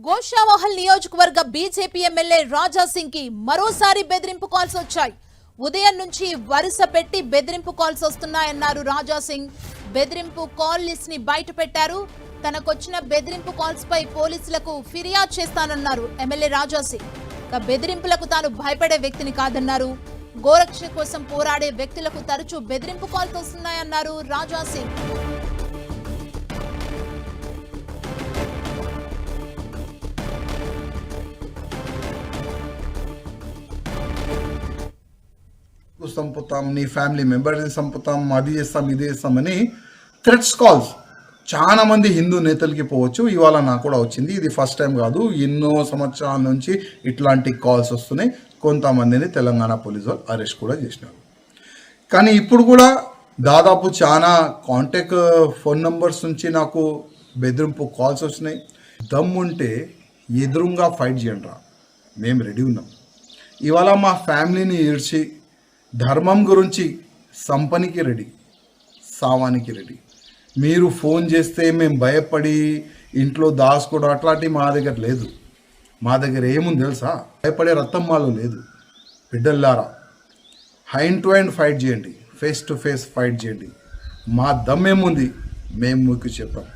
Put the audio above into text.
గోషామహల్ నియోజకవర్గ BJP MLA Raja Singh కి మరోసారి బెదిరింపు కాల్స్ వచ్చాయి. ఉదయం నుంచి వరుస పెట్టి బెదిరింపు కాల్స్ వస్తున్నాయన్నారు రాజా సింగ్. బెదిరింపు కాల్ లిస్ట్ ని బయట పెట్టారు. తనకొచ్చిన బెదిరింపు కాల్స్ పై పోలీసులకు ఫిర్యాదు చేస్తానన్నారు ఎమ్మెల్యే రాజా సింగ్. బెదిరింపులకు తాను భయపడే వ్యక్తిని కాదన్నారు. గోరక్ష కోసం పోరాడే వ్యక్తులకు తరచూ బెదిరింపు కాల్స్ వస్తున్నాయన్నారు రాజా సింగ్. సంపుతాం, నీ ఫ్యామిలీ మెంబర్స్ని సంపుతాం, అది చేస్తాం, ఇది చేస్తామని థ్రెట్స్ కాల్స్ చాలా మంది హిందూ నేతలకి పోవచ్చు. ఇవాళ నాకు కూడా వచ్చింది. ఇది ఫస్ట్ టైం కాదు, ఎన్నో సంవత్సరాల నుంచి ఇట్లాంటి కాల్స్ వస్తున్నాయి. కొంతమందిని తెలంగాణ పోలీసు వాళ్ళు అరెస్ట్ కూడా చేసినారు. కానీ ఇప్పుడు కూడా దాదాపు చాలా కాంటాక్ట్ ఫోన్ నంబర్స్ నుంచి నాకు బెదిరింపు కాల్స్ వస్తున్నాయి. దమ్ముంటే ఎదురుగా ఫైట్ చేయండి రా, మేము రెడీ ఉన్నాం. ఇవాళ మా ఫ్యామిలీని ఈడ్చి ధర్మం గురించి సంపనికి రెడీ, సావానికి రెడీ. మీరు ఫోన్ చేస్తే మేము భయపడి ఇంట్లో దాచుకోవడం అట్లాంటివి మా దగ్గర లేదు. మా దగ్గర ఏముంది తెలుసా? భయపడే రక్తం మాలో లేదు. బిడ్డల్లారా, హ్యాండ్ టు హ్యాండ్ ఫైట్ చేయండి, ఫేస్ టు ఫేస్ ఫైట్ చేయండి. మా దమ్ ఏముంది మేము మీకు చెప్పాం.